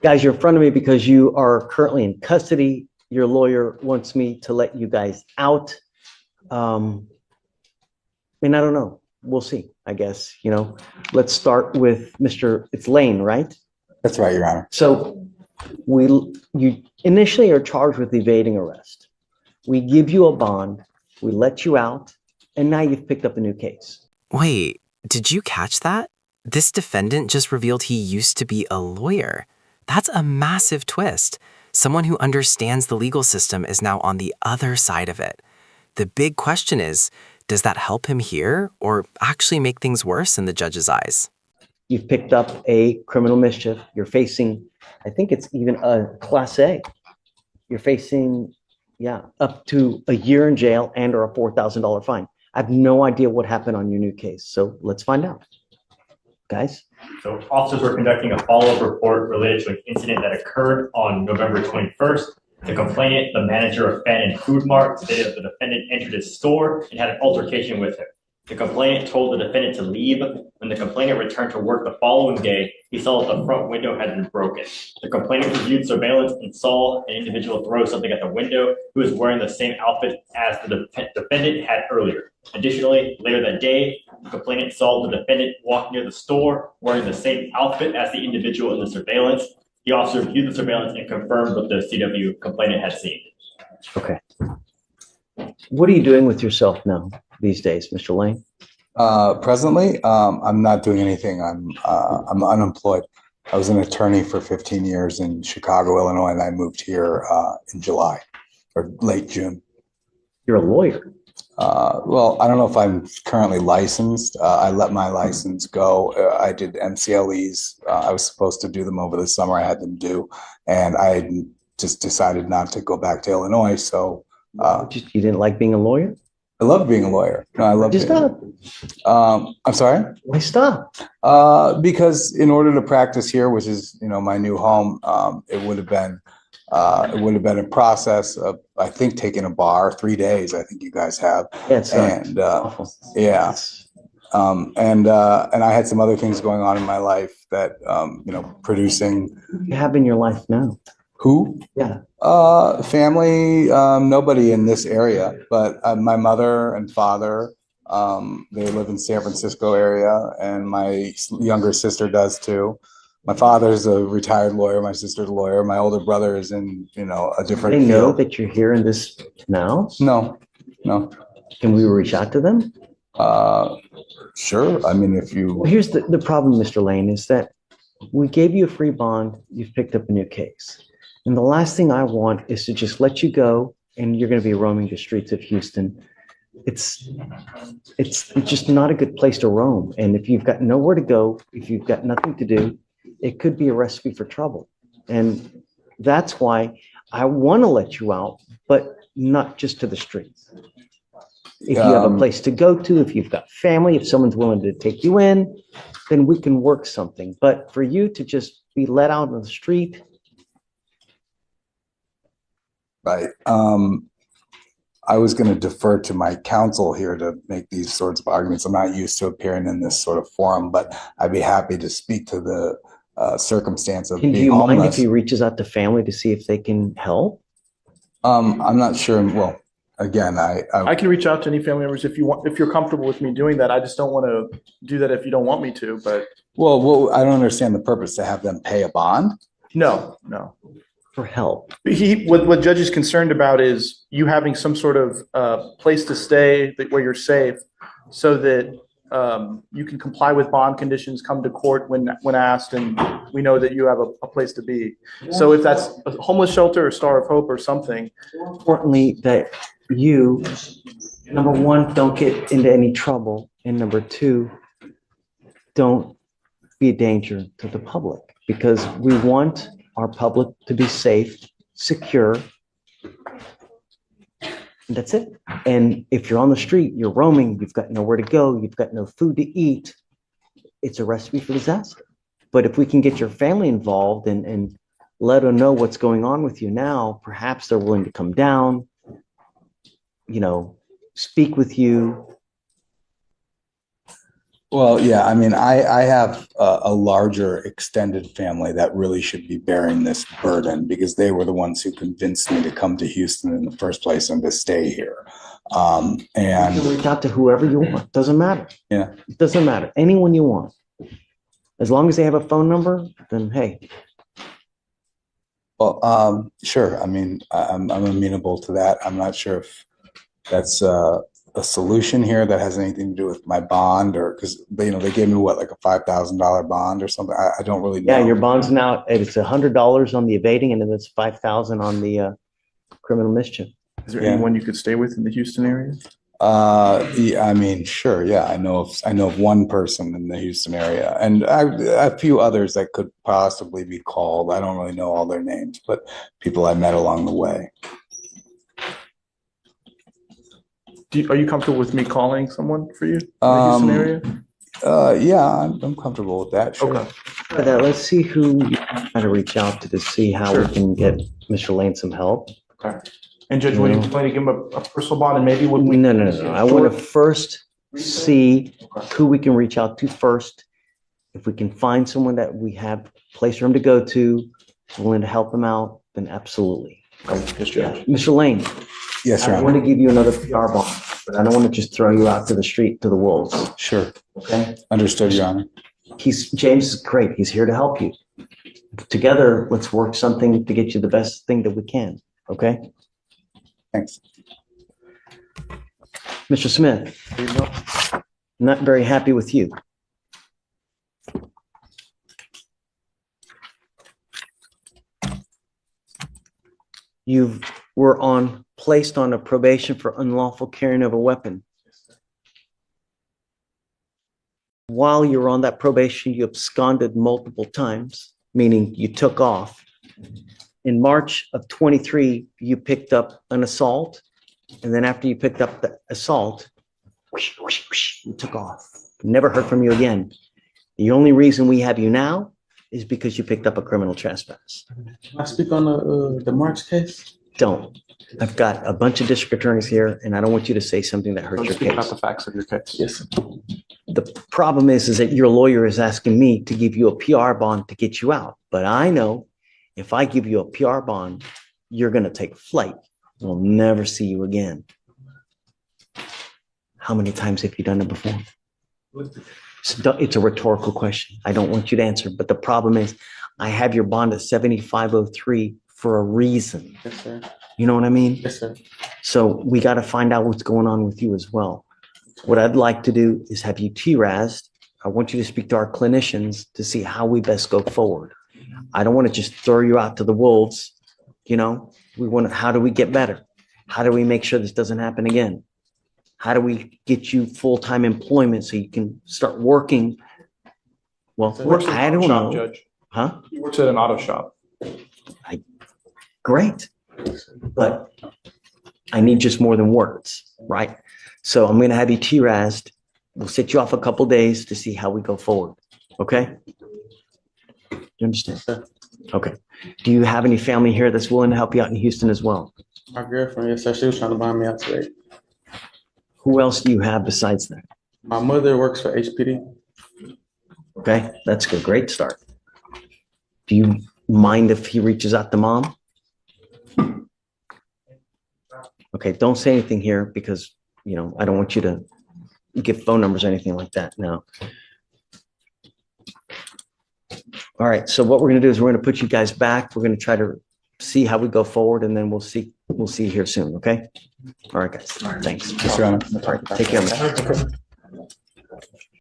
Guys, you're in front of me because you are currently in custody. Your lawyer wants me to let you guys out. Um, and I don't know. We'll see, I guess. Let's start with it's Lane, right? That's right, Your Honor. So you initially are charged with evading arrest. We give you a bond, we let you out, and now you've picked up a new case. Wait, did you catch that? This defendant just revealed he used to be a lawyer. That's a massive twist. Someone who understands the legal system is now on the other side of it. The big question is, does that help him here or actually make things worse in the judge's eyes? You've picked up a criminal mischief. You're facing, I think it's even a Class A. You're facing, up to a year in jail and or a $4,000 fine. I have no idea what happened on your new case. So let's find out. Guys? So officers were conducting a follow-up report related to an incident that occurred on November 21st. The complainant, the manager of Fan and Food Mart, stated that the defendant entered his store and had an altercation with him. The complainant told the defendant to leave. When the complainant returned to work the following day, he saw that the front window had been broken. The complainant reviewed surveillance and saw an individual throw something at the window who was wearing the same outfit as the defendant had earlier. Additionally, later that day, the complainant saw the defendant walk near the store wearing the same outfit as the individual in the surveillance. The officer viewed the surveillance and confirmed what the CW complainant had seen. Okay. What are you doing with yourself now these days, Mr. Lane? Presently, I'm not doing anything. I'm unemployed. I was an attorney for 15 years in Chicago, Illinois, and I moved here in July or late June. You're a lawyer. Well, I don't know if I'm currently licensed. I let my license go. I did MCLEs. I was supposed to do them over the summer. I had them due, and I just decided not to go back to Illinois. So you didn't like being a lawyer? I love being a lawyer. No, I love. Just stop. I'm sorry. Why stop? Because in order to practice here, which is my new home, it would have been a process of, I think, taking a bar 3 days. I think you guys have. And yeah. And I had some other things going on in my life that producing. What do you have in your life now? Who? Yeah. Family, nobody in this area, but my mother and father, they live in San Francisco area, and my younger sister does too. My father's a retired lawyer. My sister's a lawyer. My older brother is in, a different They know field. that you're here in this now? No. Can we reach out to them? Sure. I mean, if you. Well, here's the problem, Mr. Lane, is that we gave you a free bond. You've picked up a new case. And the last thing I want is to just let you go and you're going to be roaming the streets of Houston. It's just not a good place to roam. And if you've got nowhere to go, if you've got nothing to do, it could be a recipe for trouble. And that's why I want to let you out, but not just to the streets. If you have a place to go to, if you've got family, if someone's willing to take you in, then we can work something. But for you to just be let out on the street. Right. I was going to defer to my counsel here to make these sorts of arguments. I'm not used to appearing in this sort of forum, but I'd be happy to speak to the circumstance of being homeless. Do you mind if he reaches out to family to see if they can help? I'm not sure. Well, again, I can reach out to any family members if you want, if you're comfortable with me doing that. I just don't want to do that if you don't want me to. But well, I don't understand the purpose to have them pay a bond. No. For help. What Judge is concerned about is you having some sort of place to stay where you're safe, so that you can comply with bond conditions, come to court when asked, and we know that you have a place to be. So if that's a homeless shelter or Star of Hope or something. More importantly, that you, number one, don't get into any trouble, and number two, don't be a danger to the public, because we want our public to be safe, secure, and that's it. And if you're on the street, you're roaming, you've got nowhere to go, you've got no food to eat, it's a recipe for disaster. But if we can get your family involved and let them know what's going on with you now, perhaps they're willing to come down, speak with you. Well, yeah, I mean, I have a larger extended family that really should be bearing this burden because they were the ones who convinced me to come to Houston in the first place and to stay here. You can And reach out to whoever you want. Doesn't matter. yeah, It doesn't matter. Anyone you want. As long as they have a phone number, then hey, well, sure. I mean, I'm amenable to that. I'm not sure if that's a solution here that has anything to do with my bond or because they gave me what, like a $5,000 bond or something. I don't really know. yeah, your bond's now, it's $100 on the evading and then it's 5,000 on the criminal mischief. Is there Yeah. anyone you could stay with in the Houston area? Yeah, I mean, sure. Yeah, I know of one person in the Houston area, and a few others that could possibly be called. I don't really know all their names, but people I met along the way. Are you comfortable with me calling someone for you in the Houston area? Yeah, I'm comfortable with that. Sure. Okay. But let's see who you try to reach out to see how we can get Mr. Lane some help. Okay. And Judge, what do you plan to give him a personal bond and maybe what we? No. I want to first see who we can reach out to first. If we can find someone that we have a place for him to go to, willing to help him out, then absolutely. Yes, Judge. Mr. Lane, Yes, Your I want Honor. to give you another PR bond, but I don't want to just throw you out to the street to the wolves. Sure. Okay? Understood, Your Honor. James is great. He's here to help you. Together, let's work something to get you the best thing that we can. Okay? Thanks. Mr. Smith, not very happy with you. You were placed on a probation for unlawful carrying of a weapon. While you were on that probation, you absconded multiple times, meaning you took off. In March of 23, you picked up an assault. And then after you picked up the assault, you took off. Never heard from you again. The only reason we have you now is because you picked up a criminal trespass. Can I speak on the March case? Don't. I've got a bunch of district attorneys here, and I don't want you to say something that hurts Don't your speak about case. the facts of your case. Yes, sir. The problem is that your lawyer is asking me to give you a PR bond to get you out. But I know if I give you a PR bond, you're going to take flight. We'll never see you again. How many times have you done it before? It's a rhetorical question. I don't want you to answer. But the problem is I have your bond at 7503 for a reason. Yes, sir. You know what I mean? Yes, sir. So we got to find out what's going on with you as well. What I'd like to do is have you TRAS'd. I want you to speak to our clinicians to see how we best go forward. I don't want to just throw you out to the wolves. We want to, how do we get better? How do we make sure this doesn't happen again? How do we get you full-time employment so you can start working? Well, He works at I an don't auto shop, know. Judge. Huh? He works at an auto shop. Great. But I need just more than words, right? So I'm going to have you TRAS'd. We'll set you off a couple days to see how we go forward. Okay? You understand? Sir. Okay. Do you have any family here that's willing to help you out in Houston as well? My girlfriend, yes, sir. She was trying to buy me out today. Who else do you have besides that? My mother works for HPD. Okay, that's a great start. Do you mind if he reaches out to mom? Okay, don't say anything here because, I don't want you to give phone numbers or anything like that now. All right, so what we're going to do is we're going to put you guys back. We're going to try to see how we go forward, and then we'll see you here soon, okay? All right, guys. Thanks. Yes, Your Honor. All right, take care, man.